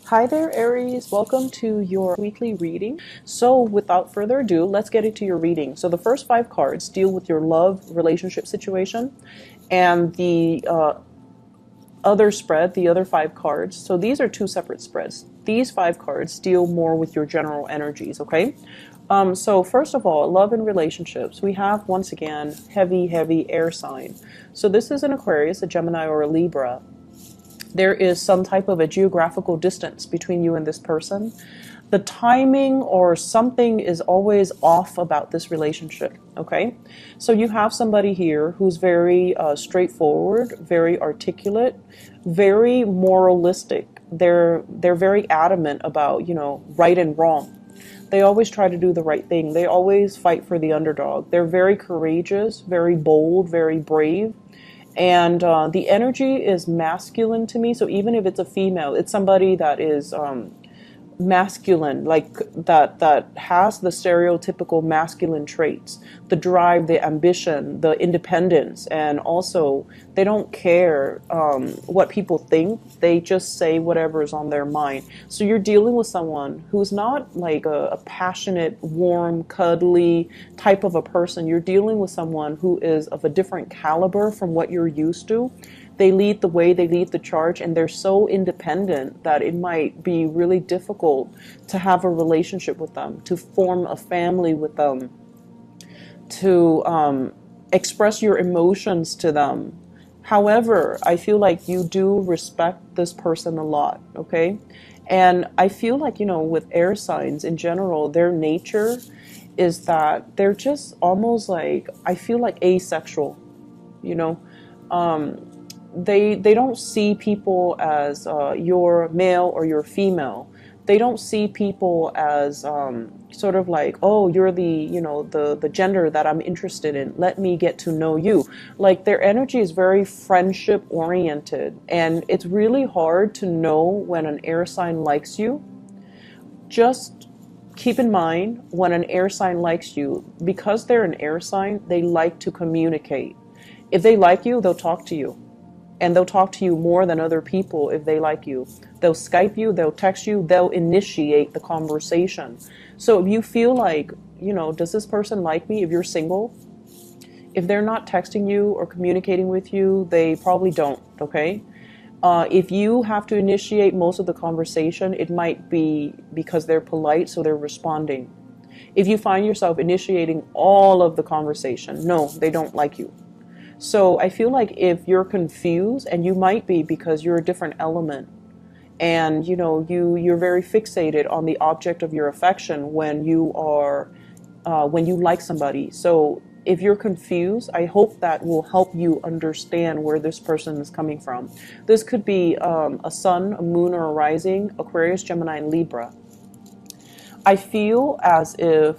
Hi there, Aries. Welcome to your weekly reading. So without further ado, let's get into your reading. So the first 5 cards deal with your love relationship situation, and the other spread, the other 5 cards. So these are 2 separate spreads. These 5 cards deal more with your general energies, okay? So first of all, love and relationships. We have, once again, heavy air sign. So this is an Aquarius, a Gemini, or a Libra. There is some type of a geographical distance between you and this person. The timing or something is always off about this relationship, okay? So you have somebody here who's very straightforward, very articulate, very moralistic. They're very adamant about, right and wrong. They always try to do the right thing. They always fight for the underdog. They're very courageous, very bold, very brave. And the energy is masculine to me. So even if it's a female, it's somebody that is masculine, like that has the stereotypical masculine traits, the drive, the ambition, the independence, and also they don't care what people think. They just say whatever is on their mind. So you're dealing with someone who's not like a passionate, warm, cuddly type of a person. You're dealing with someone who is of a different caliber from what you're used to. They lead the way, they lead the charge, and they're so independent that it might be really difficult to have a relationship with them, to form a family with them, to express your emotions to them. However, I feel like you do respect this person a lot, okay? And I feel like, with air signs in general, their nature is that they're just almost like, I feel like asexual, They don't see people as you're male or you're female. They don't see people as sort of like, oh, you're the gender that I'm interested in. Let me get to know you. Like their energy is very friendship oriented, and it's really hard to know when an air sign likes you. Just keep in mind, when an air sign likes you, because they're an air sign, they like to communicate. If they like you, they'll talk to you. And they'll talk to you more than other people if they like you. They'll Skype you, they'll text you, they'll initiate the conversation. So if you feel like, does this person like me? If you're single, if they're not texting you or communicating with you, they probably don't, okay? If you have to initiate most of the conversation, it might be because they're polite, so they're responding. If you find yourself initiating all of the conversation, no, they don't like you. So I feel like if you're confused, and you might be because you're a different element, and you're very fixated on the object of your affection when you like somebody. So if you're confused, I hope that will help you understand where this person is coming from. This could be a sun, a moon, or a rising, Aquarius, Gemini, and Libra. I feel as if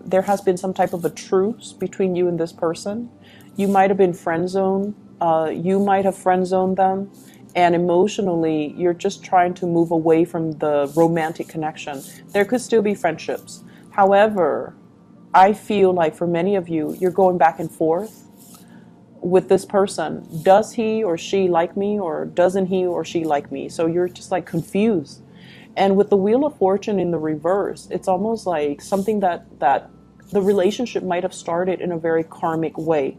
there has been some type of a truce between you and this person. You might have been friend zoned. You might have friend zoned them. And emotionally, you're just trying to move away from the romantic connection. There could still be friendships. However, I feel like for many of you, you're going back and forth with this person. Does he or she like me, or doesn't he or she like me? So you're just like confused. And with the Wheel of Fortune in the reverse, it's almost like something that the relationship might have started in a very karmic way.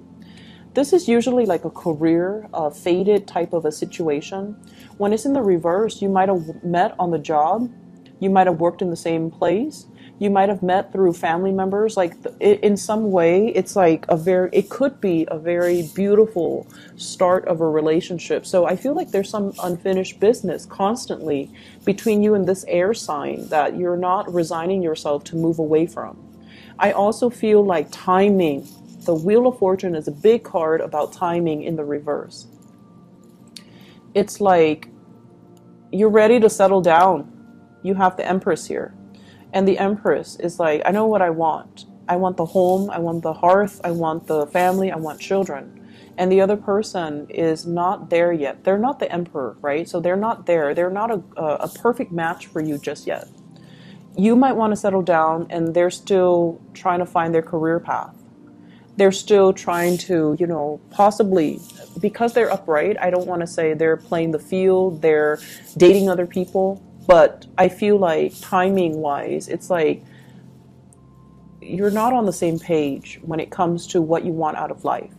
This is usually like a career, fated type of a situation. When it's in the reverse, you might have met on the job. You might have worked in the same place. You might have met through family members. Like in some way, it's like it could be a very beautiful start of a relationship. So I feel like there's some unfinished business constantly between you and this air sign that you're not resigning yourself to move away from. I also feel like timing. The Wheel of Fortune is a big card about timing in the reverse. It's like you're ready to settle down. You have the Empress here. And the Empress is like, I know what I want. I want the home, I want the hearth, I want the family, I want children. And the other person is not there yet. They're not the Emperor, right? So they're not there. They're not a perfect match for you just yet. You might want to settle down, and they're still trying to find their career path. They're still trying to, possibly, because they're upright, I don't want to say they're playing the field, they're dating other people. But I feel like timing wise, it's like you're not on the same page when it comes to what you want out of life.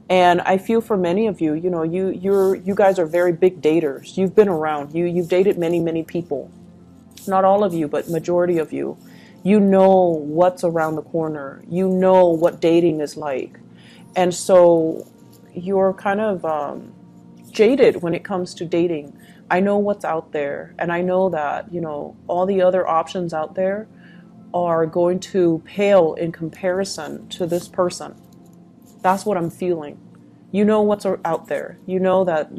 And I feel for many of you, you guys are very big daters. You've been around. You've dated many people. Not all of you, but majority of you. You know what's around the corner. You know what dating is like. And so you're kind of jaded when it comes to dating. I know what's out there, and I know that, all the other options out there are going to pale in comparison to this person. That's what I'm feeling. You know what's out there. You know that,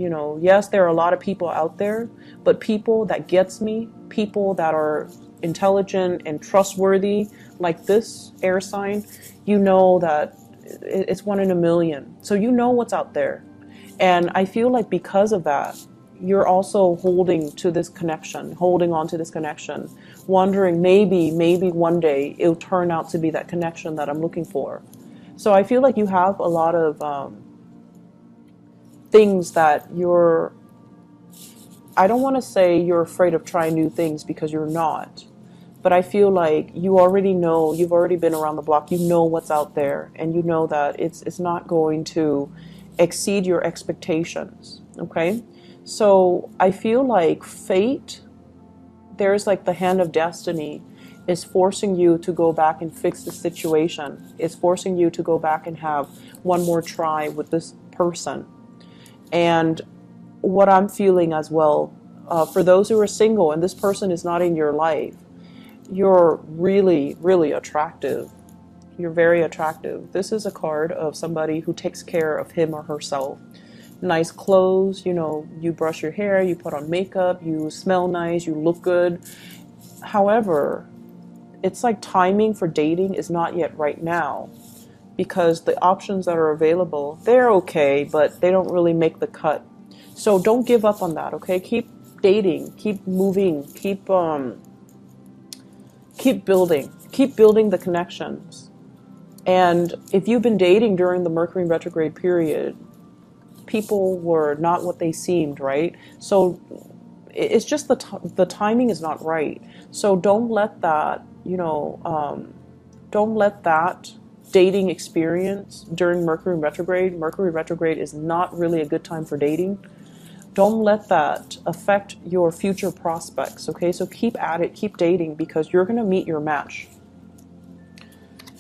yes, there are a lot of people out there, but people that gets me, people that are intelligent and trustworthy, like this air sign, you know that it's one in a million. So you know what's out there. And I feel like because of that, you're also holding to this connection, holding on to this connection, wondering maybe one day it'll turn out to be that connection that I'm looking for. So I feel like you have a lot of things that I don't want to say you're afraid of trying new things, because you're not. But I feel like you already know, you've already been around the block, you know what's out there, and you know that it's not going to exceed your expectations, okay? So I feel like fate, there's like the hand of destiny, is forcing you to go back and fix the situation. It's forcing you to go back and have one more try with this person. And what I'm feeling as well, for those who are single and this person is not in your life, you're really attractive. You're very attractive. This is a card of somebody who takes care of him or herself. Nice clothes, you brush your hair, you put on makeup, you smell nice, you look good. However, it's like timing for dating is not yet right now, because the options that are available, they're okay, but they don't really make the cut. So don't give up on that, okay? Keep dating, keep moving, keep building the connections. And if you've been dating during the Mercury retrograde period, people were not what they seemed, right? So it's just the timing is not right. So don't let that, don't let that dating experience during Mercury retrograde. Mercury retrograde is not really a good time for dating. Don't let that affect your future prospects, okay? So keep at it, keep dating, because you're going to meet your match.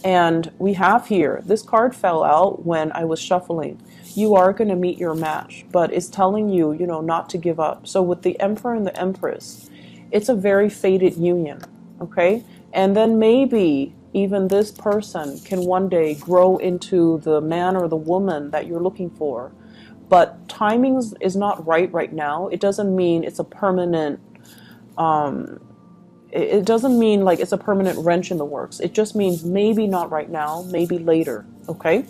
And we have here, this card fell out when I was shuffling. You are going to meet your match, but it's telling you, not to give up. So with the Emperor and the Empress, it's a very fated union, okay? And then maybe even this person can one day grow into the man or the woman that you're looking for. But timing is not right now. It doesn't mean it's a permanent, it doesn't mean like it's a permanent wrench in the works. It just means maybe not right now, maybe later, okay?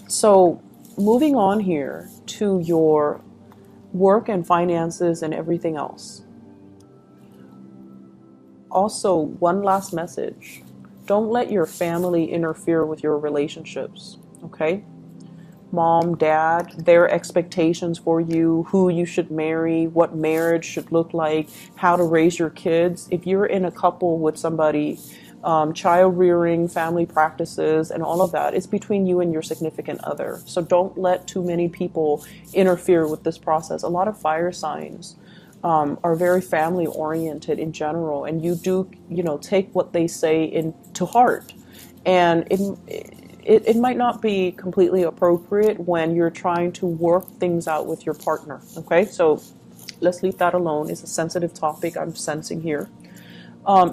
So moving on here to your work and finances and everything else. Also, one last message. Don't let your family interfere with your relationships, okay? Mom, dad, their expectations for you, who you should marry, what marriage should look like, how to raise your kids. If you're in a couple with somebody, child rearing, family practices, and all of that, it's between you and your significant other. So don't let too many people interfere with this process. A lot of fire signs are very family oriented in general, and you do, take what they say into heart. And it might not be completely appropriate when you're trying to work things out with your partner, okay? So let's leave that alone. It's a sensitive topic I'm sensing here.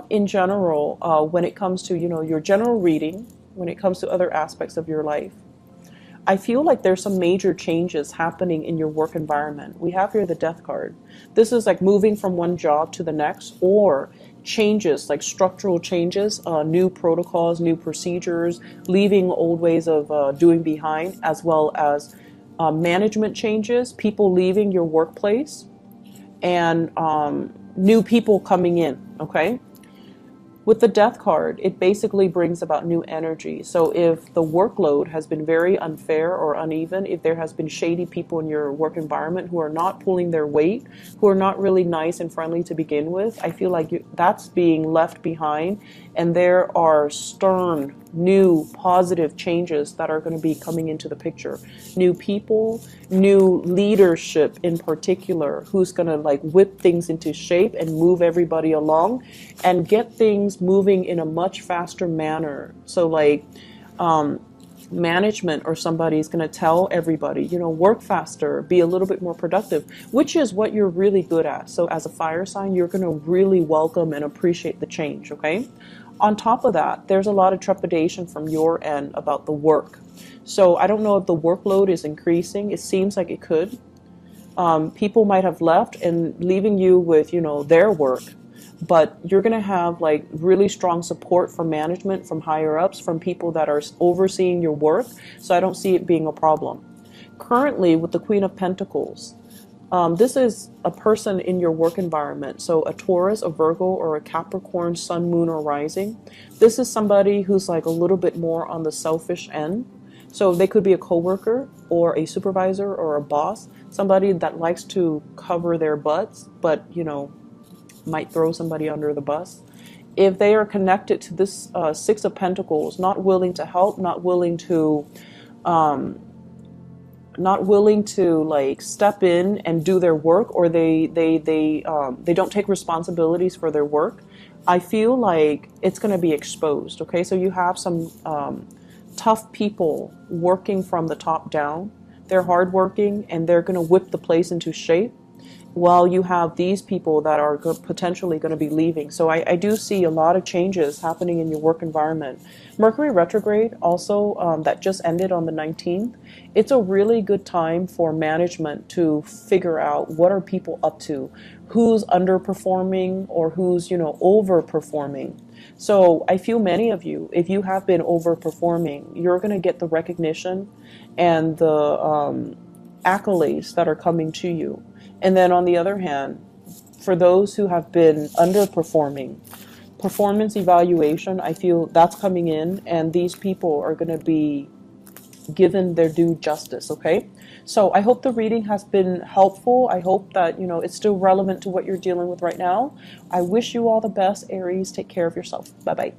In general, when it comes to, your general reading, when it comes to other aspects of your life, I feel like there's some major changes happening in your work environment. We have here the Death card. This is like moving from one job to the next, or changes, like structural changes, new protocols, new procedures, leaving old ways of doing behind, as well as management changes, people leaving your workplace, and new people coming in, okay? With the death card, it basically brings about new energy. So if the workload has been very unfair or uneven, if there has been shady people in your work environment who are not pulling their weight, who are not really nice and friendly to begin with, I feel like that's being left behind, and there are stern, new, positive changes that are going to be coming into the picture. New people, new leadership in particular, who's going to like whip things into shape and move everybody along and get things moving in a much faster manner. So like management or somebody is going to tell everybody, you know, work faster, be a little bit more productive, which is what you're really good at. So as a fire sign, you're going to really welcome and appreciate the change, okay? On top of that, there's a lot of trepidation from your end about the work. So I don't know if the workload is increasing. It seems like it could. People might have left and leaving you with, you know, their work. But you're going to have like really strong support from management, from higher ups, from people that are overseeing your work. So I don't see it being a problem. Currently, with the Queen of Pentacles, this is a person in your work environment. So a Taurus, a Virgo, or a Capricorn, sun, moon, or rising. This is somebody who's like a little bit more on the selfish end. So they could be a coworker or a supervisor or a boss, somebody that likes to cover their butts, but, you know, might throw somebody under the bus. If they are connected to this Six of Pentacles, not willing to help, not willing to like step in and do their work, or they don't take responsibilities for their work, I feel like it's going to be exposed. Okay, so you have some tough people working from the top down. They're hardworking and they're going to whip the place into shape, while you have these people that are potentially going to be leaving. So I do see a lot of changes happening in your work environment. Mercury retrograde also, that just ended on the 19th. It's a really good time for management to figure out what are people up to, who's underperforming or who's, you know, overperforming. So I feel many of you, if you have been overperforming, you're going to get the recognition and the accolades that are coming to you. And then on the other hand, for those who have been underperforming, performance evaluation, I feel that's coming in, and these people are going to be given their due justice, okay? So I hope the reading has been helpful. I hope that, you know, it's still relevant to what you're dealing with right now. I wish you all the best, Aries. Take care of yourself. Bye-bye.